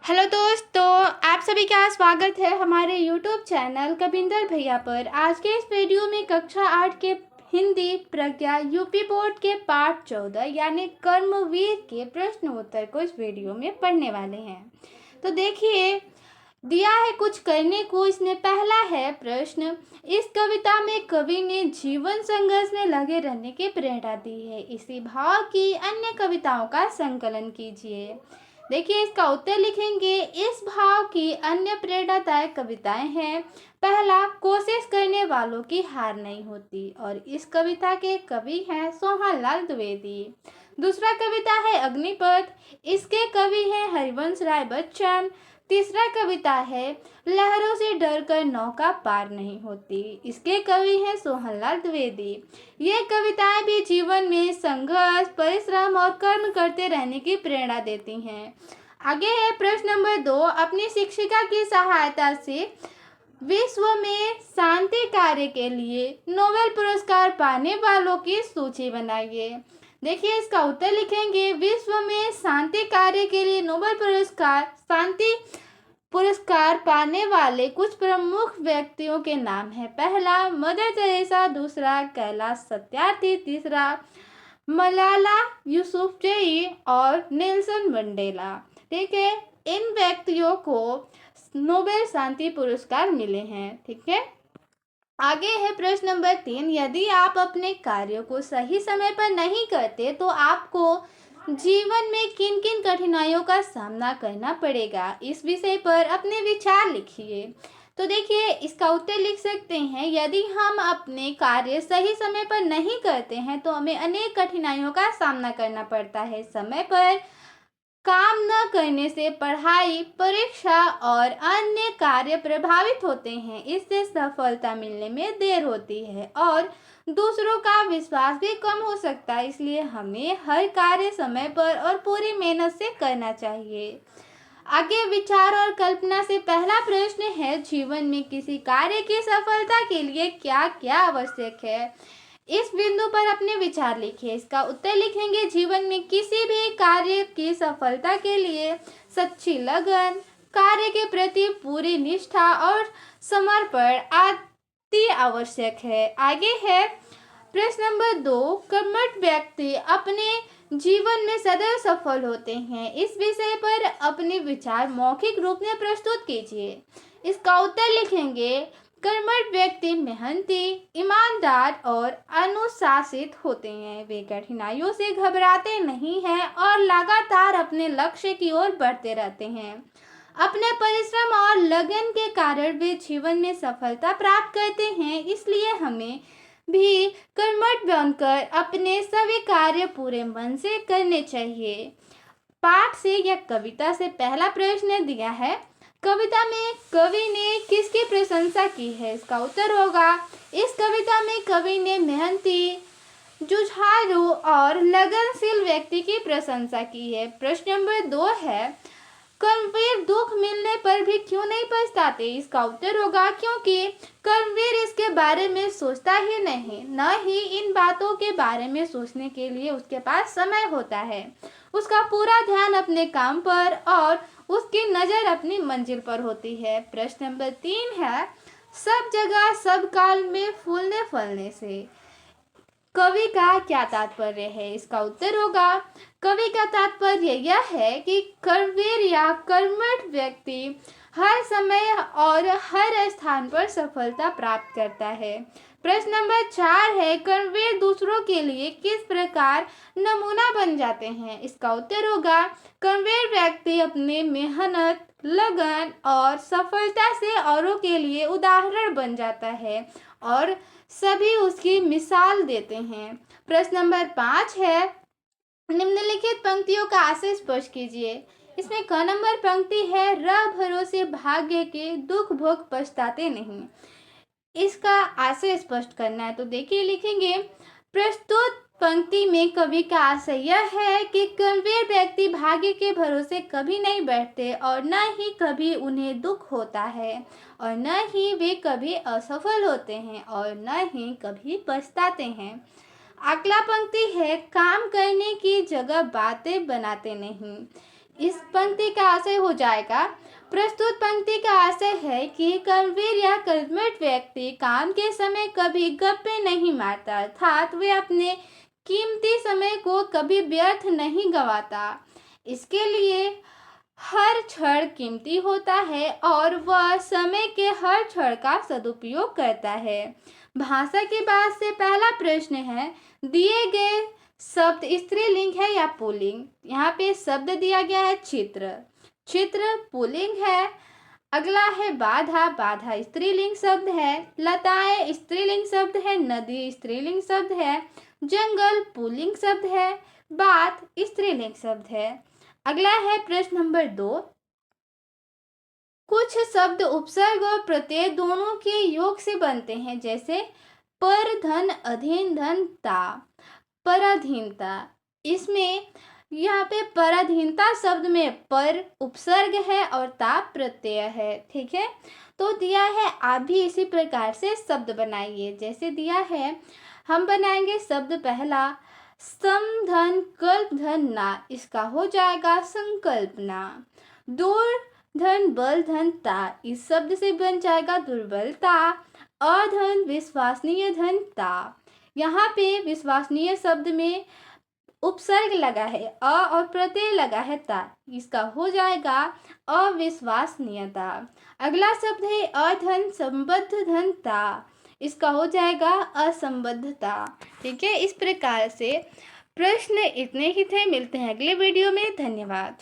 Hello दोस्तों, आप सभी का स्वागत है हमारे यूट्यूब चैनल कविंदर भैया पर। आज के इस वीडियो में कक्षा 8 के हिंदी प्रज्ञा यूपी बोर्ड के पाठ 14 यानी कर्मवीर के प्रश्न उत्तर को इस वीडियो में पढ़ने वाले हैं। तो देखिए, दिया है कुछ करने को। इसमें पहला है प्रश्न, इस कविता में कवि ने जीवन संघर्ष में लगे रहने की प्रेरणा दी है। इसी भाव की अन्य कविताओं का संकलन कीजिए। देखिए, इसका उत्तर लिखेंगे। इस भाव की अन्य प्रेरणादायक कविताएं हैं। पहला, कोशिश करने वालों की हार नहीं होती, और इस कविता के कवि हैं सोहनलाल द्विवेदी। दूसरा कविता है अग्निपथ, इसके कवि हैं हरिवंश राय बच्चन। तीसरा कविता है लहरों से डरकर नौका पार नहीं होती, इसके कवि हैं सोहनलाल द्विवेदी। ये कविताएं भी जीवन में संघर्ष, परिश्रम और कर्म करते रहने की प्रेरणा देती हैं। आगे है प्रश्न नंबर 2, अपनी शिक्षिका की सहायता से विश्व में शांति कार्य के लिए नोबेल पुरस्कार पाने वालों की सूची बनाइए। देखिए, इसका उत्तर लिखेंगे। विश्व में शांति कार्य के लिए नोबेल शांति पुरस्कार पाने वाले कुछ प्रमुख व्यक्तियों के नाम हैं। पहला, मदर टेरेसा। दूसरा, कैलाश सत्यार्थी। तीसरा, मलाला यूसुफजई और नेल्सन मंडेला। ठीक है, इन व्यक्तियों को नोबेल शांति पुरस्कार मिले हैं। ठीक है, आगे है प्रश्न नंबर 3, यदि आप अपने कार्यों को सही समय पर नहीं करते तो आपको जीवन में किन किन कठिनाइयों का सामना करना पड़ेगा। इस विषय पर अपने विचार लिखिए। तो देखिए, इसका उत्तर लिख सकते हैं। यदि हम अपने कार्य सही समय पर नहीं करते हैं तो हमें अनेक कठिनाइयों का सामना करना पड़ता है। समय पर काम न करने से पढ़ाई, परीक्षा और अन्य कार्य प्रभावित होते हैं। इससे सफलता मिलने में देर होती है और दूसरों का विश्वास भी कम हो सकता है। इसलिए हमें हर कार्य समय पर और पूरी मेहनत से करना चाहिए। आगे विचार और कल्पना से पहला प्रश्न है, जीवन में किसी कार्य की सफलता के लिए क्या क्या आवश्यक है। इस बिंदु पर अपने विचार लिखिए। इसका उत्तर लिखेंगे। जीवन में किसी भी कार्य की सफलता के लिए सच्ची लगन, कार्य के प्रति पूरी निष्ठा और समर्पण आदि आवश्यक है। आगे है प्रश्न नंबर 2, कर्मठ व्यक्ति अपने जीवन में सदैव सफल होते हैं। इस विषय पर अपने विचार मौखिक रूप में प्रस्तुत कीजिए। इसका उत्तर लिखेंगे। कर्मठ व्यक्ति मेहनती, ईमानदार और अनुशासित होते हैं। वे कठिनाइयों से घबराते नहीं हैं और लगातार अपने लक्ष्य की ओर बढ़ते रहते हैं। अपने परिश्रम और लगन के कारण वे जीवन में सफलता प्राप्त करते हैं। इसलिए हमें भी कर्मठ बनकर अपने सभी कार्य पूरे मन से करने चाहिए। पाठ से या कविता से पहला प्रश्न दिया है, कविता में कवि ने किसकी प्रशंसा की है। इसका उत्तर होगा, इस कविता में कवि ने मेहनती, जुझारू और लगनशील व्यक्ति की प्रशंसा की है। प्रश्न नंबर 2 है, कर्मवीर दुख मिलने पर भी क्यों नहीं पछताते। इसका उत्तर होगा, क्योंकि कर्मवीर इसके बारे में सोचता ही नहीं, न ही इन बातों के बारे में सोचने के लिए उसके पास समय होता है। उसका पूरा ध्यान अपने काम पर और उसकी नज़र अपनी मंजिल पर होती है। प्रश्न नंबर 3 है, सब जगह सब काल में फूलने फलने से कवि का क्या तात्पर्य है। इसका उत्तर होगा, कवि का तात्पर्य यह है कि कर्मवीर या कर्मठ व्यक्ति हर समय और हर स्थान पर सफलता प्राप्त करता है। प्रश्न नंबर 4 है, कर्मवीर दूसरों के लिए किस प्रकार नमूना बन जाते हैं। इसका उत्तर होगा, कर्मवीर व्यक्ति अपने मेहनत, लगन और सफलता से औरों के लिए उदाहरण बन जाता है और सभी उसकी मिसाल देते हैं। प्रश्न नंबर 5 है, निम्नलिखित पंक्तियों का आशय स्पष्ट कीजिए। इसमें क नंबर पंक्ति है, र भरोसे भाग्य के दुख भोग पछताते नहीं। इसका आशय स्पष्ट करना है। तो देखिए, लिखेंगे। प्रस्तुत पंक्ति में कवि का आशय यह है कि कर्मवीर व्यक्ति भाग्य के भरोसे कभी नहीं बैठते और न ही कभी उन्हें दुख होता है और न ही वे कभी असफल होते हैं और न ही कभी पछताते हैं। अगला पंक्ति है, काम करने की जगह बातें बनाते नहीं। इस पंक्ति का आशय हो जाएगा, प्रस्तुत पंक्ति का आशय है कि कर्मवीर या कर्मठ व्यक्ति काम के समय कभी गप्पे नहीं मारता, अर्थात वे अपने कीमती समय को कभी व्यर्थ नहीं गंवाता। इसके लिए हर क्षण कीमती होता है और वह समय के हर क्षण का सदुपयोग करता है। भाषा की बात से पहला प्रश्न है, दिए गए शब्द स्त्रीलिंग है या पुल्लिंग। यहाँ पे शब्द दिया गया है चित्र, चित्र पुल्लिंग है। अगला है बाधा, बाधा स्त्रीलिंग शब्द है। लताएं स्त्रीलिंग शब्द है। नदी स्त्रीलिंग शब्द है। जंगल पुल्लिंग शब्द है। बात स्त्रीलिंग शब्द है। अगला है प्रश्न नंबर 2, कुछ शब्द उपसर्ग और प्रत्यय दोनों के योग से बनते हैं, जैसे पर धन अधीन धन ता, पराधीनता। इसमें यहाँ पे पराधीनता शब्द में पर उपसर्ग है और ता प्रत्यय है। ठीक है, तो दिया है आप भी इसी प्रकार से शब्द बनाइए। जैसे दिया है, हम बनाएंगे शब्द पहला सम धन कल्प धन ना, इसका हो जाएगा संकल्पना। दूर धन बल धन ता, इस शब्द से बन जाएगा दुर्बलता। अधन विश्वसनीय धन ता, यहाँ पे विश्वसनीय शब्द में उपसर्ग लगा है अ और प्रत्यय लगा है ता, इसका हो जाएगा अविश्वसनीयता। अगला शब्द है अधन संबद्ध धन ता, इसका हो जाएगा असंबद्धता। ठीक है, इस प्रकार से प्रश्न इतने ही थे। मिलते हैं अगले वीडियो में। धन्यवाद।